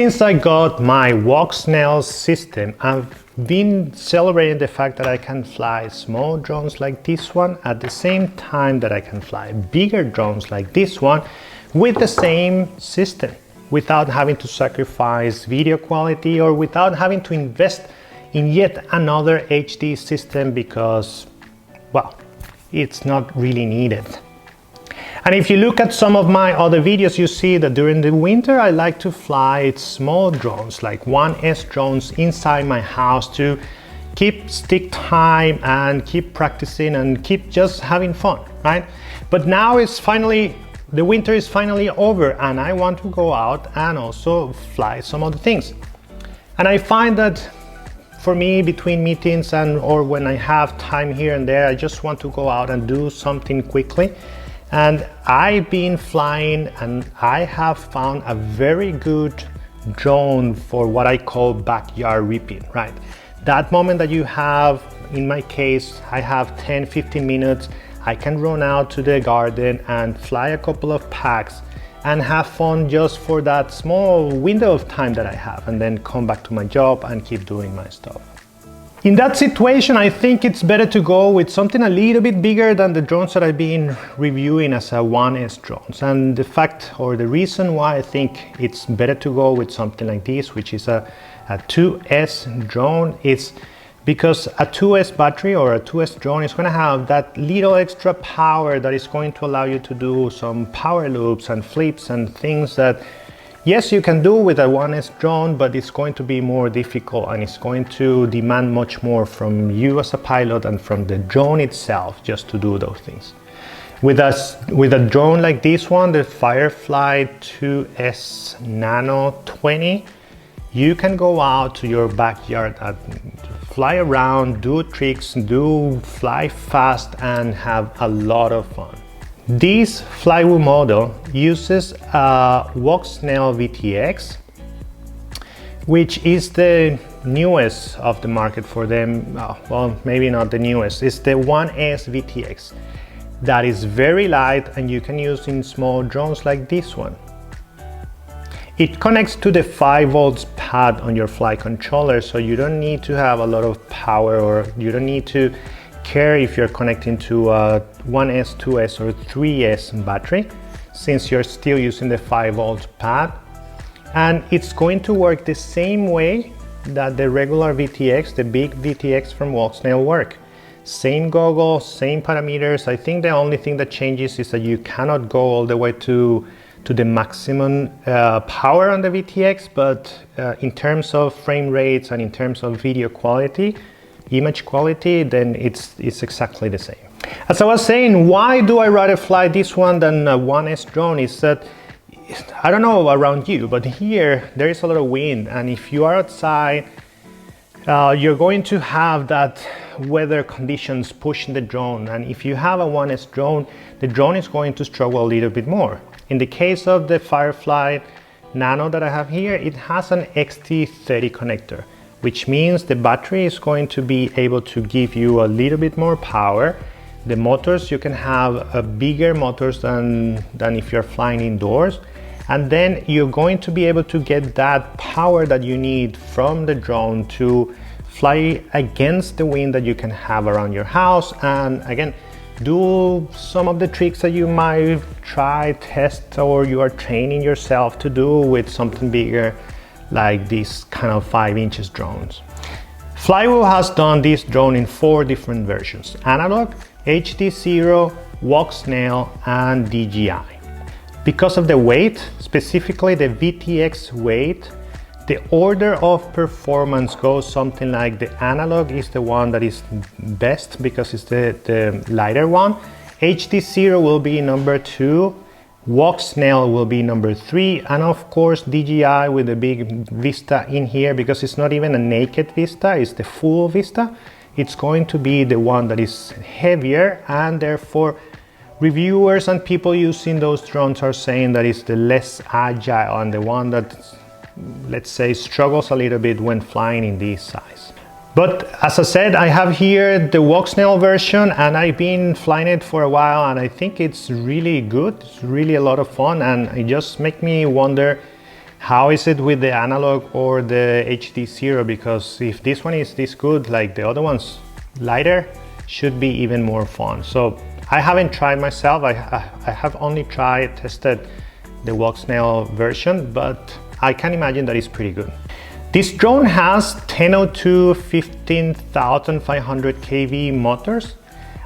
since I got my walksnail system, I've been celebrating the fact that I can fly small drones like this one at the same time that I can fly bigger drones like this one with the same system, without having to sacrifice video quality or without having to invest in yet another HD system because, well, it's not really needed. And if you look at some of my other videos, you see that during the winter I like to fly small drones like 1S drones inside my house to keep stick time and keep practicing and keep just having fun, right? But now the winter is finally over and I want to go out and also fly some other things. And I find that for me, between meetings or when I have time here and there, I just want to go out and do something quickly. And I've been flying and I have found a very good drone for what I call backyard reaping, right? That moment that you have, in my case, I have 10-15 minutes, I can run out to the garden and fly a couple of packs and have fun just for that small window of time that I have, and then come back to my job and keep doing my stuff. In that situation, I think it's better to go with something a little bit bigger than the drones that I've been reviewing as a 1S drones. And the fact or the reason why I think it's better to go with something like this, which is a 2S drone, is because a 2S battery or a 2S drone is going to have that little extra power that is going to allow you to do some power loops and flips and things that, yes, you can do with a 1S drone, but it's going to be more difficult and it's going to demand much more from you as a pilot and from the drone itself just to do those things. With a drone like this one, the Firefly 2S Nano 20, you can go out to your backyard and fly around, do tricks, fly fast and have a lot of fun. This Flywoo model uses a walksnail VTX, which is the newest of the market for them. Well, maybe not the newest, it's the 1S VTX. That is very light and you can use in small drones like this one. It connects to the 5 volts pad on your flight controller, so you don't need to have a lot of power, or you don't need to care if you're connecting to a 1S, 2S or 3S battery, since you're still using the 5 volt pad. And it's going to work the same way that the regular VTX, the big VTX from Walksnail work. Same goggles, same parameters. I think the only thing that changes is that you cannot go all the way to the maximum power on the VTX, but in terms of frame rates and in terms of video quality, image quality, then it's exactly the same. As I was saying, why do I rather fly this one than a 1S drone is that, I don't know around you, but here there is a lot of wind, and if you are outside, you're going to have that weather conditions pushing the drone, and if you have a 1S drone, the drone is going to struggle a little bit more. In the case of the Firefly Nano that I have here, it has an XT30 connector, which means the battery is going to be able to give you a little bit more power. The motors, you can have bigger motors than if you're flying indoors. And then you're going to be able to get that power that you need from the drone to fly against the wind that you can have around your house. And again, do some of the tricks that you might try, test, or you are training yourself to do with something bigger like these kind of 5-inch drones. Flywoo has done this drone in 4 different versions: analog, HD0, walksnail, and DJI. Because of the weight, specifically the VTX weight, the order of performance goes something like the analog is the one that is best because it's the lighter one. HD0 will be number 2, walksnail will be number 3, and of course DJI with the big vista in here, because it's not even a naked vista, it's the full vista. It's going to be the one that is heavier, and therefore reviewers and people using those drones are saying that it's the less agile and the one that, let's say, struggles a little bit when flying in this size. But as I said, I have here the walksnail version and I've been flying it for a while, and I think it's really good. It's really a lot of fun, and it just makes me wonder How is it with the analog or the HD0? Because if this one is this good, like the other one's lighter, should be even more fun. So I haven't tried myself. I have only tested the walksnail version, but I can imagine that it's pretty good. This drone has 1002 15,500 kV motors,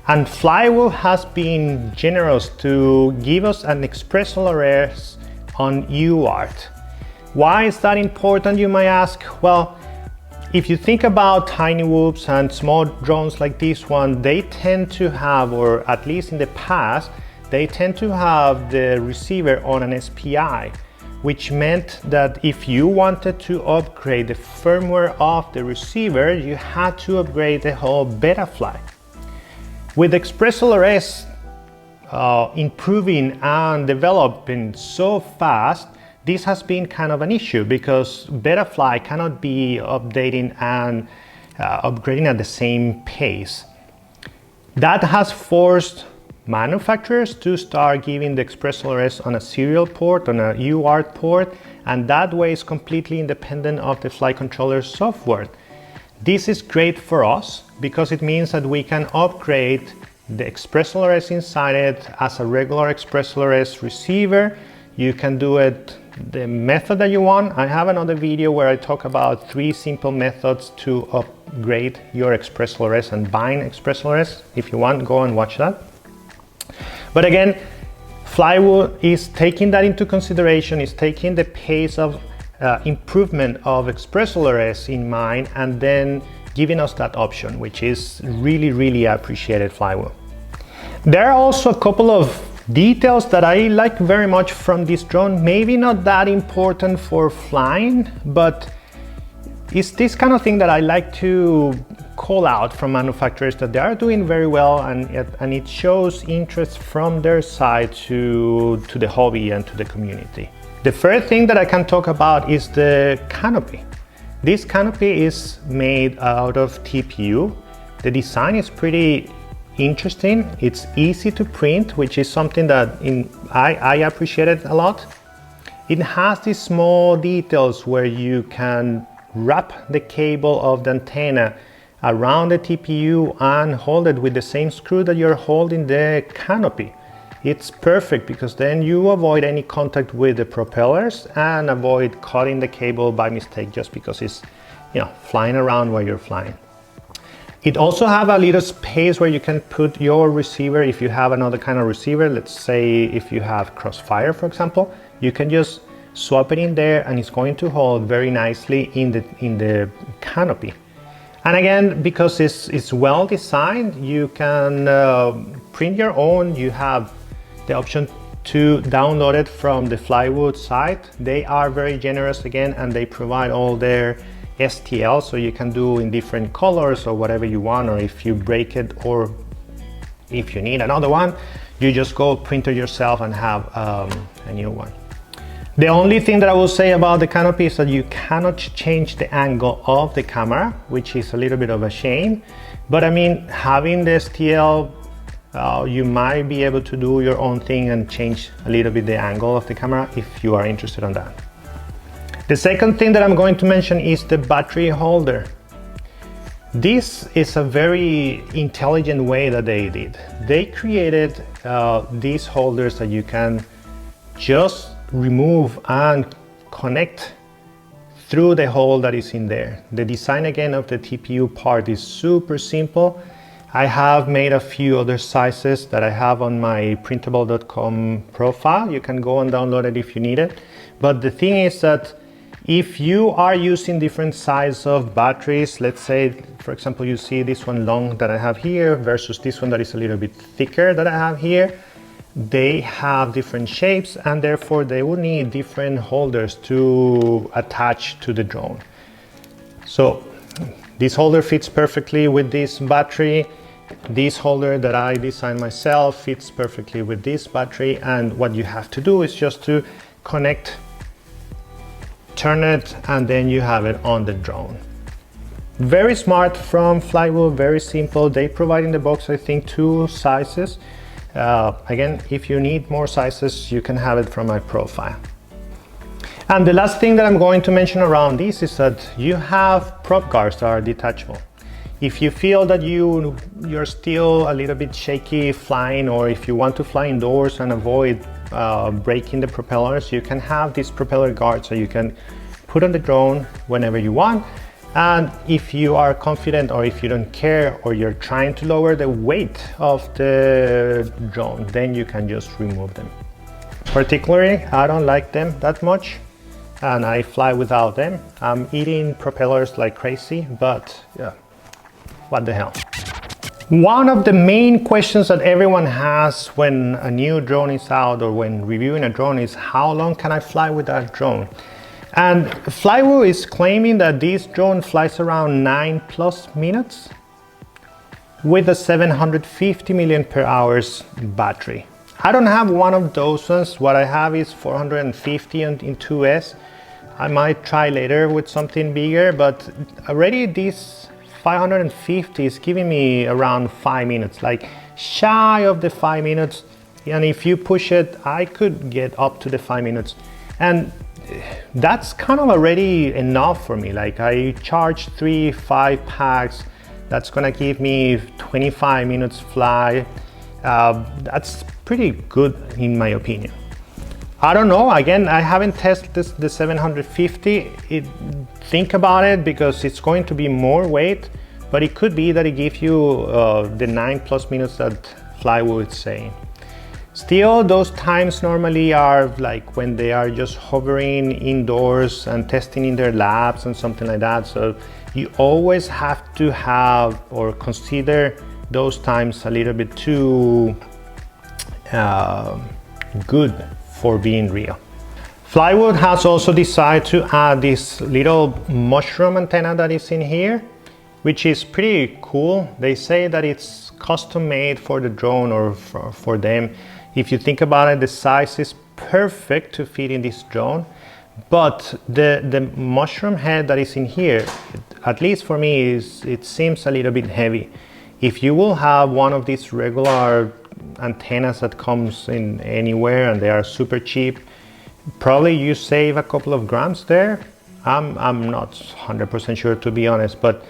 and Flywoo has been generous to give us an express ELRS on UART. Why is that important, you might ask? Well, if you think about tiny whoops and small drones like this one, they tend to have, or at least in the past, they tend to have the receiver on an SPI, which meant that if you wanted to upgrade the firmware of the receiver, you had to upgrade the whole Betafly. With Express ELRS improving and developing so fast, this has been kind of an issue because Betafly cannot be updating and upgrading at the same pace. That has forced manufacturers to start giving the Express ELRS on a serial port, on a UART port, and that way is completely independent of the flight controller software. This is great for us because it means that we can upgrade the Express ELRS inside it as a regular Express ELRS receiver. You can do it the method that you want. I have another video where I talk about 3 simple methods to upgrade your Express ELRS and buying Express ELRS. If you want, go and watch that. But again, Flywoo is taking that into consideration, is taking the pace of improvement of Express ELRS in mind, and then giving us that option, which is really appreciated, Flywoo. There are also a couple of details that I like very much from this drone. Maybe not that important for flying, but it's this kind of thing that I like to call out from manufacturers that they are doing very well, and it shows interest from their side to the hobby and to the community. The first thing that I can talk about is the canopy. This canopy is made out of TPU. The design is pretty interesting. It's easy to print, which is something that I appreciated a lot. It has these small details where you can wrap the cable of the antenna around the TPU and hold it with the same screw that you're holding the canopy. It's perfect because then you avoid any contact with the propellers and avoid cutting the cable by mistake just because it's, flying around while you're flying. It also have a little space where you can put your receiver. If you have another kind of receiver, let's say if you have Crossfire, for example, you can just swap it in there and it's going to hold very nicely in the canopy. And again, because it's well designed, you can print your own. You have the option to download it from the Flywoo site. They are very generous again, and they provide all their STL, so you can do in different colors or whatever you want, or if you break it or if you need another one, you just go print it yourself and have a new one. The only thing that I will say about the canopy is that you cannot change the angle of the camera, which is a little bit of a shame. But I mean, having the STL, you might be able to do your own thing and change a little bit the angle of the camera if you are interested in that. The second thing that I'm going to mention is the battery holder. This is a very intelligent way that they did. They created these holders that you can just remove and connect through the hole that is in there. The design again of the TPU part is super simple. I have made a few other sizes that I have on my printable.com profile. You can go and download it if you need it. But the thing is that if you are using different size of batteries, let's say, for example, you see this one long that I have here versus this one that is a little bit thicker that I have here, they have different shapes and therefore they will need different holders to attach to the drone. So this holder fits perfectly with this battery. This holder that I designed myself fits perfectly with this battery, and what you have to do is just to connect, turn it, and then you have it on the drone. Very smart from Flywoo, very simple. They provide in the box, I think, 2 sizes. Again, if you need more sizes, you can have it from my profile. And the last thing that I'm going to mention around this is that you have prop guards that are detachable. If you feel that you're still a little bit shaky flying, or if you want to fly indoors and avoid breaking the propellers, you can have these propeller guards so you can put on the drone whenever you want. And if you are confident, or if you don't care, or you're trying to lower the weight of the drone, then you can just remove them. Particularly, I don't like them that much, and I fly without them. I'm eating propellers like crazy, but yeah, what the hell. One of the main questions that everyone has when a new drone is out or when reviewing a drone is, how long can I fly with that drone? And Flywoo is claiming that this drone flies around 9+ minutes with a 750 mAh battery. I don't have one of those ones. What I have is 450 in 2S. I might try later with something bigger, but already this 550 is giving me around 5 minutes, like shy of the 5 minutes. And if you push it, I could get up to the 5 minutes. And that's kind of already enough for me. Like, I charge 3-5 packs. That's gonna give me 25 minutes fly. That's pretty good in my opinion. I don't know, again, I haven't tested the 750. Think about it, because it's going to be more weight, but it could be that it gives you the 9+ minutes that Flywoo is saying. Still, those times normally are like when they are just hovering indoors and testing in their labs and something like that. So you always have to have or consider those times a little bit too good for being real. Flywoo has also decided to add this little mushroom antenna that is in here, which is pretty cool. They say that it's custom made for the drone, or for them. If you think about it, the size is perfect to fit in this drone, but the mushroom head that is in here, at least for me, it seems a little bit heavy. If you will have one of these regular antennas that comes in anywhere and they are super cheap, probably you save a couple of grams there. I'm not 100% sure, to be honest, but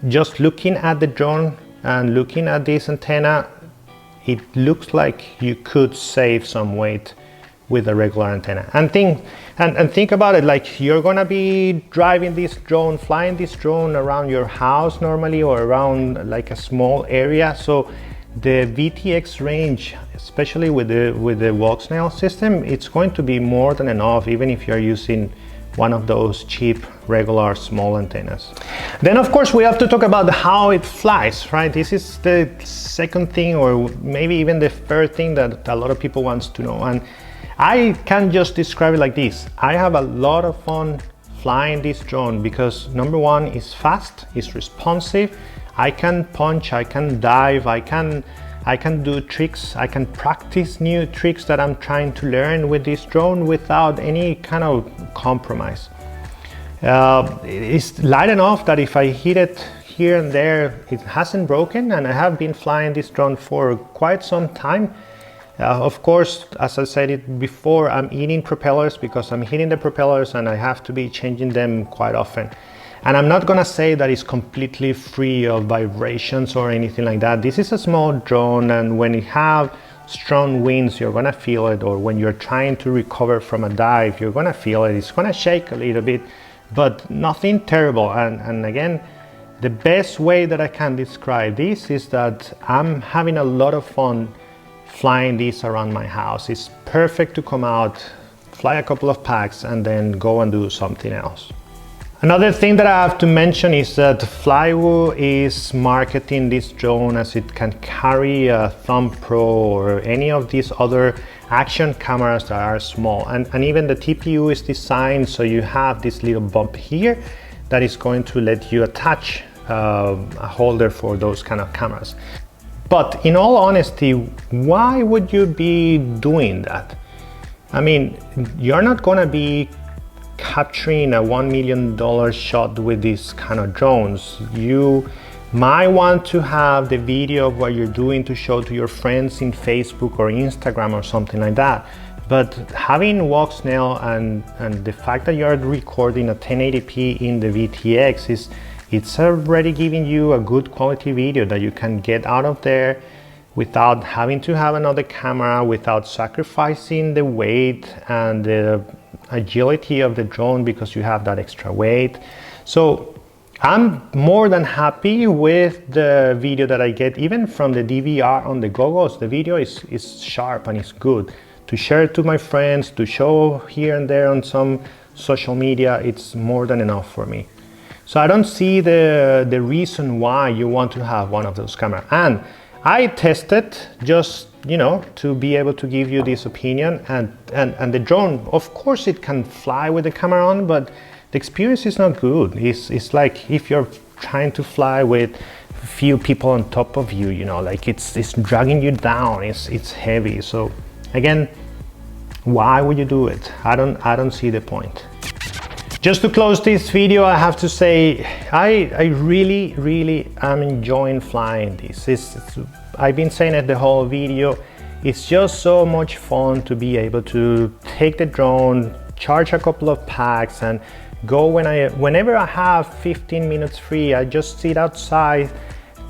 just looking at the drone and looking at this antenna, it looks like you could save some weight with a regular antenna. And think about it, like, you're gonna be driving this drone, flying this drone around your house normally, or around like a small area. So the VTX range, especially with the walksnail system, it's going to be more than enough, even if you're using one of those cheap regular small antennas. Then of course we have to talk about how it flies, right? This is the second thing, or maybe even the third thing that a lot of people wants to know, and I can just describe it like this. I have a lot of fun flying this drone because, number one, it's fast, it's responsive. I can punch, I can dive, I can do tricks, I can practice new tricks that I'm trying to learn with this drone without any kind of compromise. It's light enough that if I hit it here and there, it hasn't broken, and I have been flying this drone for quite some time. Of course, as I said it before, I'm eating propellers because I'm hitting the propellers and I have to be changing them quite often. And I'm not gonna say that it's completely free of vibrations or anything like that. This is a small drone, and when you have strong winds, you're gonna feel it, or when you're trying to recover from a dive, you're gonna feel it. It's gonna shake a little bit, but nothing terrible. And again, the best way that I can describe this is that I'm having a lot of fun flying this around my house. It's perfect to come out, fly a couple of packs, and then go and do something else. Another thing that I have to mention is that Flywoo is marketing this drone as it can carry a Thumb Pro or any of these other action cameras that are small. And even the TPU is designed so you have this little bump here that is going to let you attach a holder for those kind of cameras. But in all honesty, why would you be doing that? I mean, you're not gonna be capturing a $1 million shot with these kind of drones. You might want to have the video of what you're doing to show to your friends in Facebook or Instagram or something like that. But having walksnail and the fact that you're recording a 1080p in the VTX it's already giving you a good quality video that you can get out of there without having to have another camera, without sacrificing the weight and the agility of the drone because you have that extra weight. So I'm more than happy with the video that I get, even from the DVR on the goggles. The video is sharp and it's good. To share it to my friends, to show here and there on some social media, it's more than enough for me. So I don't see the reason why you want to have one of those cameras. And I tested just, you know, to be able to give you this opinion, and the drone, of course it can fly with the camera on, but the experience is not good. It's like if you're trying to fly with a few people on top of you, you know, like it's dragging you down, it's heavy. So again, why would you do it? I don't see the point. Just to close this video, I have to say I really am enjoying flying this. I've been saying it the whole video. It's just so much fun to be able to take the drone, charge a couple of packs, and go whenever I have 15 minutes free. I just sit outside,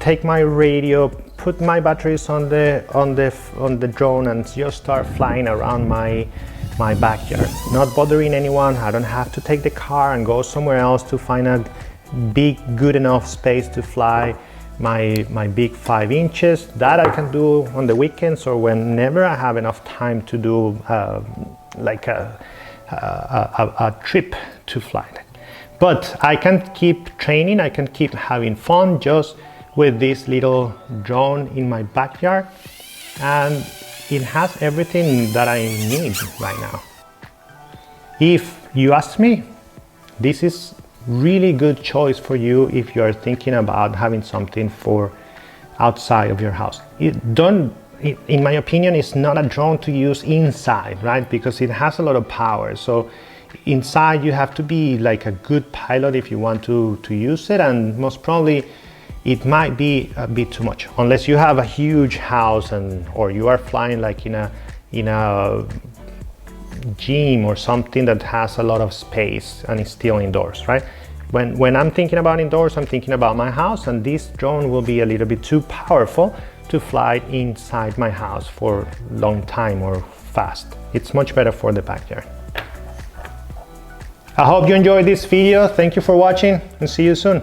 take my radio, put my batteries on the drone, and just start flying around my backyard, not bothering anyone. I don't have to take the car and go somewhere else to find a big, good enough space to fly my big 5 inches. That I can do on the weekends or whenever I have enough time to do like a trip to fly. But I can keep training, I can keep having fun just with this little drone in my backyard, and it has everything that I need right now. If you ask me, this is really good choice for you if you are thinking about having something for outside of your house. In my opinion, it's not a drone to use inside, right? Because it has a lot of power. So inside you have to be like a good pilot if you want to use it, and most probably it might be a bit too much unless you have a huge house or you are flying like in a gym or something that has a lot of space and it's still indoors, right? When I'm thinking about indoors, I'm thinking about my house, and this drone will be a little bit too powerful to fly inside my house for a long time or fast. It's much better for the backyard. I hope you enjoyed this video. Thank you for watching, and see you soon.